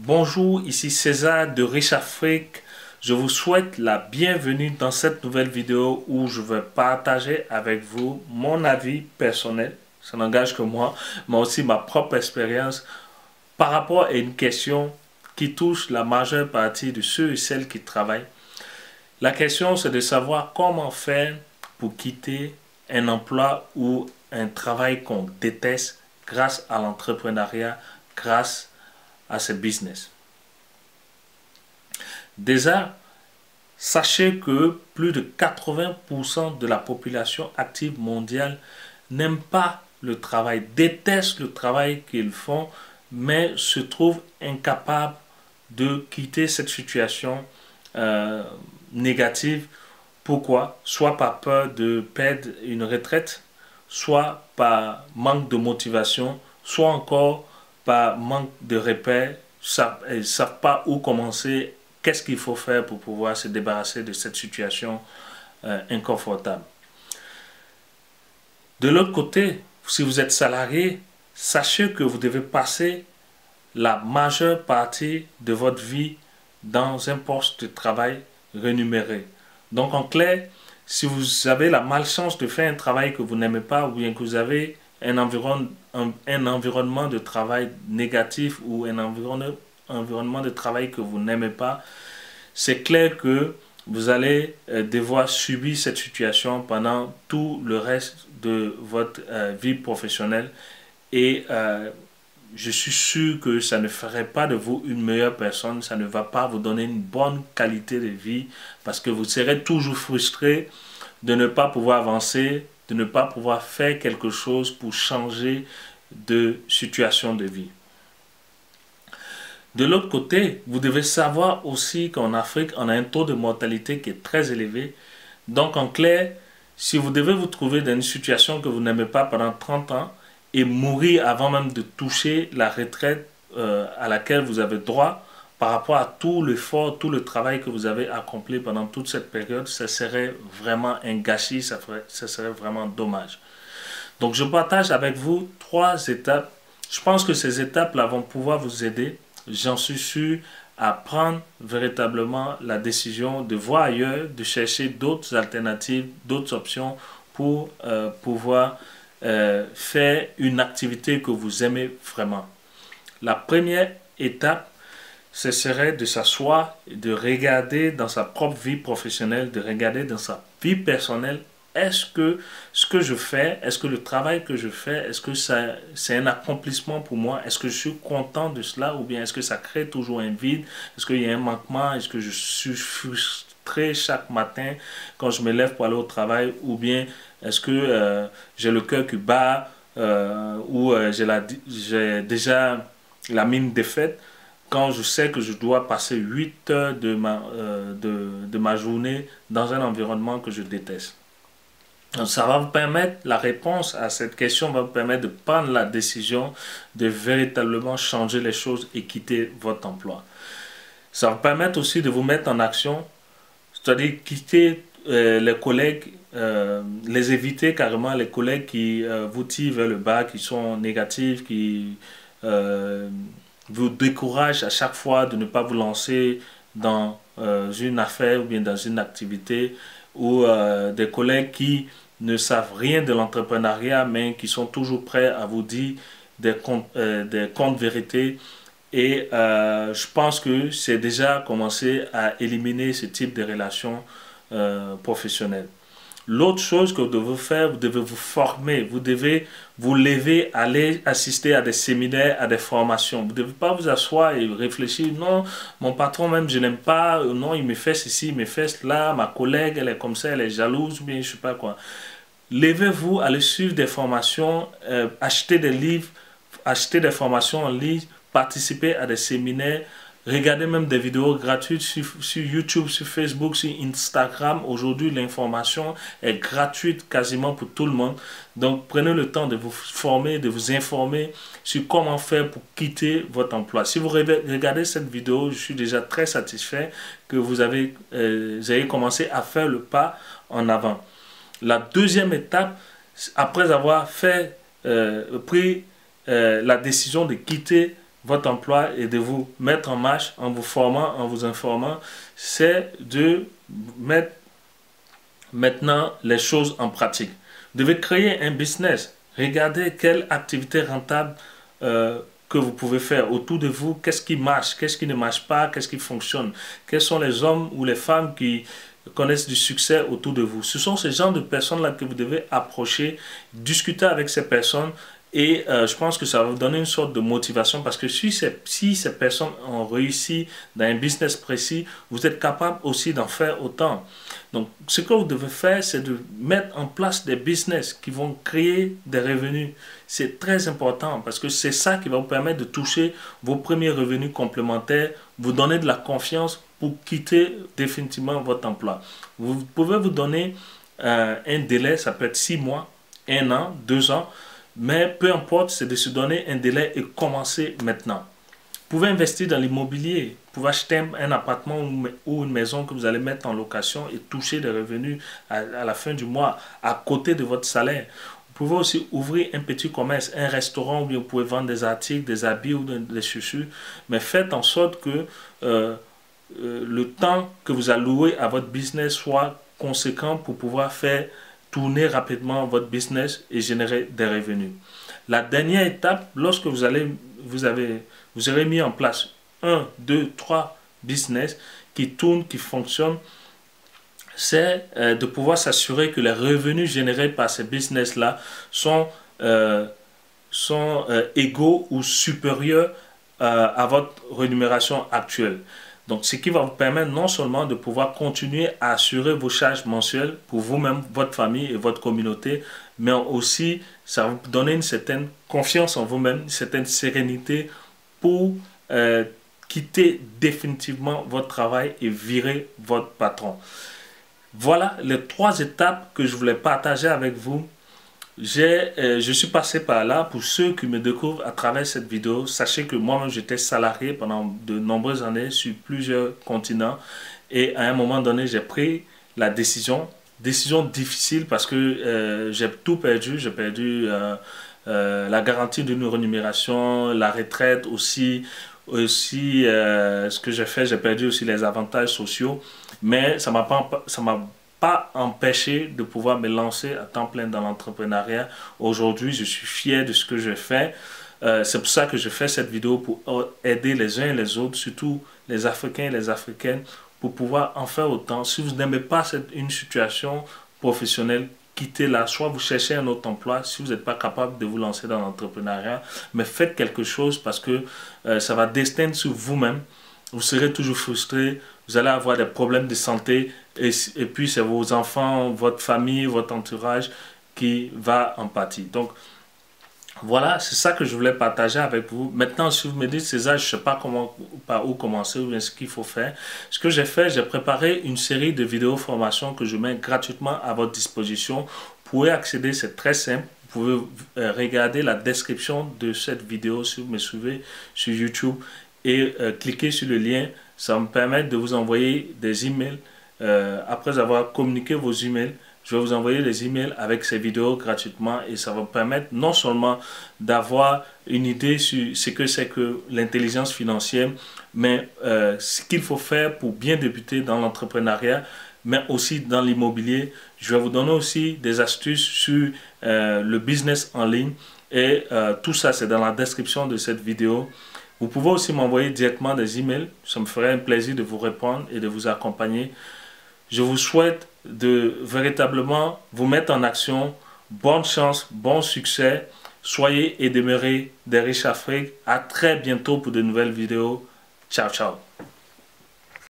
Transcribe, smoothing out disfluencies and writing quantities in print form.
Bonjour, ici César de Riche Afrique. Je vous souhaite la bienvenue dans cette nouvelle vidéo où je vais partager avec vous mon avis personnel, ça n'engage que moi, mais aussi ma propre expérience par rapport à une question qui touche la majeure partie de ceux et celles qui travaillent. La question, c'est de savoir comment faire pour quitter un emploi ou un travail qu'on déteste grâce à l'entrepreneuriat, grâce à ce business. Déjà, sachez que plus de 80% de la population active mondiale n'aime pas le travail, déteste le travail qu'ils font, mais se trouve incapable de quitter cette situation négative. Pourquoi? Soit par peur de perdre une retraite, soit par manque de motivation, soit encore par manque de repères. Ils ne savent pas où commencer, qu'est-ce qu'il faut faire pour pouvoir se débarrasser de cette situation inconfortable. De l'autre côté, si vous êtes salarié, sachez que vous devez passer la majeure partie de votre vie dans un poste de travail rémunéré. Donc en clair, si vous avez la malchance de faire un travail que vous n'aimez pas ou bien que vous avez un environnement de travail négatif ou un environnement de travail que vous n'aimez pas, c'est clair que vous allez devoir subir cette situation pendant tout le reste de votre vie professionnelle et je suis sûr que ça ne ferait pas de vous une meilleure personne, ça ne va pas vous donner une bonne qualité de vie parce que vous serez toujours frustré de ne pas pouvoir avancer, de ne pas pouvoir faire quelque chose pour changer de situation de vie. De l'autre côté, vous devez savoir aussi qu'en Afrique, on a un taux de mortalité qui est très élevé. Donc en clair, si vous devez vous trouver dans une situation que vous n'aimez pas pendant 30 ans, et mourir avant même de toucher la retraite à laquelle vous avez droit par rapport à tout l'effort, tout le travail que vous avez accompli pendant toute cette période, ça serait vraiment un gâchis, ça serait vraiment dommage. Donc je partage avec vous 3 étapes. Je pense que ces étapes-là vont pouvoir vous aider, j'en suis sûr, à prendre véritablement la décision de voir ailleurs, de chercher d'autres alternatives, d'autres options pour pouvoir faire une activité que vous aimez vraiment. La première étape, ce serait de s'asseoir et de regarder dans sa propre vie professionnelle, de regarder dans sa vie personnelle, est-ce que ce que je fais, est-ce que le travail que je fais, est-ce que c'est un accomplissement pour moi, est-ce que je suis content de cela ou bien est-ce que ça crée toujours un vide, est-ce qu'il y a un manquement, est-ce que je suis frustré chaque matin quand je me lève pour aller au travail ou bien est-ce que j'ai le cœur qui bat ou j'ai déjà la mine défaite quand je sais que je dois passer 8 heures de ma journée dans un environnement que je déteste. Donc, ça va vous permettre, la réponse à cette question va vous permettre de prendre la décision de véritablement changer les choses et quitter votre emploi. Ça va vous permettre aussi de vous mettre en action, c'est-à-dire quitter les collègues, les éviter carrément, les collègues qui vous tirent vers le bas, qui sont négatifs, qui vous découragent à chaque fois de ne pas vous lancer dans une affaire ou bien dans une activité, ou des collègues qui ne savent rien de l'entrepreneuriat mais qui sont toujours prêts à vous dire des contes vérités. Et je pense que c'est déjà commencé à éliminer ce type de relations professionnelles. L'autre chose que vous devez faire, vous devez vous former, vous devez vous lever, aller assister à des séminaires, à des formations. Vous ne devez pas vous asseoir et réfléchir, non, mon patron même, je n'aime pas, non, il me fait ceci, il me fait cela, ma collègue, elle est comme ça, elle est jalouse, ou bien je ne sais pas quoi. Levez-vous, allez suivre des formations, achetez des livres, achetez des formations en ligne, participez à des séminaires, regardez même des vidéos gratuites sur YouTube, sur Facebook, sur Instagram. Aujourd'hui, l'information est gratuite quasiment pour tout le monde. Donc, prenez le temps de vous former, de vous informer sur comment faire pour quitter votre emploi. Si vous regardez cette vidéo, je suis déjà très satisfait que vous avez commencé à faire le pas en avant. La deuxième étape, après avoir pris la décision de quitter votre emploi et de vous mettre en marche en vous formant, en vous informant, c'est de mettre maintenant les choses en pratique. Vous devez créer un business. Regardez quelle activité rentable que vous pouvez faire autour de vous. Qu'est-ce qui marche, qu'est-ce qui ne marche pas, qu'est-ce qui fonctionne. Quels sont les hommes ou les femmes qui connaissent du succès autour de vous. Ce sont ces genres de personnes-là que vous devez approcher, discuter avec ces personnes. Et je pense que ça va vous donner une sorte de motivation parce que si ces personnes ont réussi dans un business précis, vous êtes capable aussi d'en faire autant. Donc, ce que vous devez faire, c'est de mettre en place des business qui vont créer des revenus. C'est très important parce que c'est ça qui va vous permettre de toucher vos premiers revenus complémentaires, vous donner de la confiance pour quitter définitivement votre emploi. Vous pouvez vous donner un délai, ça peut être 6 mois, 1 an, 2 ans, mais peu importe, c'est de se donner un délai et commencer maintenant. Vous pouvez investir dans l'immobilier, vous pouvez acheter un appartement ou une maison que vous allez mettre en location et toucher des revenus à la fin du mois à côté de votre salaire. Vous pouvez aussi ouvrir un petit commerce, un restaurant où vous pouvez vendre des articles, des habits ou des chaussures, mais faites en sorte que le temps que vous allouez à votre business soit conséquent pour pouvoir faire tourner rapidement votre business et générer des revenus. La dernière étape, lorsque vous aurez mis en place 1, 2, 3 business qui tournent, qui fonctionnent, c'est de pouvoir s'assurer que les revenus générés par ces business-là sont égaux ou supérieurs à votre rémunération actuelle. Donc, ce qui va vous permettre non seulement de pouvoir continuer à assurer vos charges mensuelles pour vous-même, votre famille et votre communauté, mais aussi ça va vous donner une certaine confiance en vous-même, une certaine sérénité pour quitter définitivement votre travail et virer votre patron. Voilà les 3 étapes que je voulais partager avec vous. Je suis passé par là. Pour ceux qui me découvrent à travers cette vidéo, sachez que moi-même j'étais salarié pendant de nombreuses années sur plusieurs continents et à un moment donné j'ai pris la décision difficile parce que j'ai tout perdu. J'ai perdu la garantie d'une rémunération, la retraite aussi ce que j'ai fait, j'ai perdu aussi les avantages sociaux, mais ça m'a pas empêché de pouvoir me lancer à temps plein dans l'entrepreneuriat. Aujourd'hui, je suis fier de ce que je fais. C'est pour ça que je fais cette vidéo pour aider les uns et les autres, surtout les Africains et les Africaines, pour pouvoir en faire autant. Si vous n'aimez pas une situation professionnelle, quittez-la. Soit vous cherchez un autre emploi si vous n'êtes pas capable de vous lancer dans l'entrepreneuriat, mais faites quelque chose parce que ça va destinner sur vous-même. Vous serez toujours frustré, vous allez avoir des problèmes de santé et puis c'est vos enfants, votre famille, votre entourage qui va en pâtir. Donc voilà, c'est ça que je voulais partager avec vous. Maintenant, si vous me dites César, je ne sais pas par où commencer ou bien ce qu'il faut faire, ce que j'ai fait, j'ai préparé une série de vidéos formations que je mets gratuitement à votre disposition. Vous pouvez accéder, c'est très simple. Vous pouvez regarder la description de cette vidéo si vous me suivez sur YouTube et cliquez sur le lien. Ça va me permettre de vous envoyer des emails. Après avoir communiqué vos emails, je vais vous envoyer les emails avec ces vidéos gratuitement et ça va vous permettre non seulement d'avoir une idée sur ce que c'est que l'intelligence financière, mais ce qu'il faut faire pour bien débuter dans l'entrepreneuriat, mais aussi dans l'immobilier. Je vais vous donner aussi des astuces sur le business en ligne et tout ça c'est dans la description de cette vidéo. Vous pouvez aussi m'envoyer directement des emails. Ça me ferait un plaisir de vous répondre et de vous accompagner. Je vous souhaite de véritablement vous mettre en action. Bonne chance, bon succès. Soyez et demeurez des riches Afrique. À très bientôt pour de nouvelles vidéos. Ciao, ciao.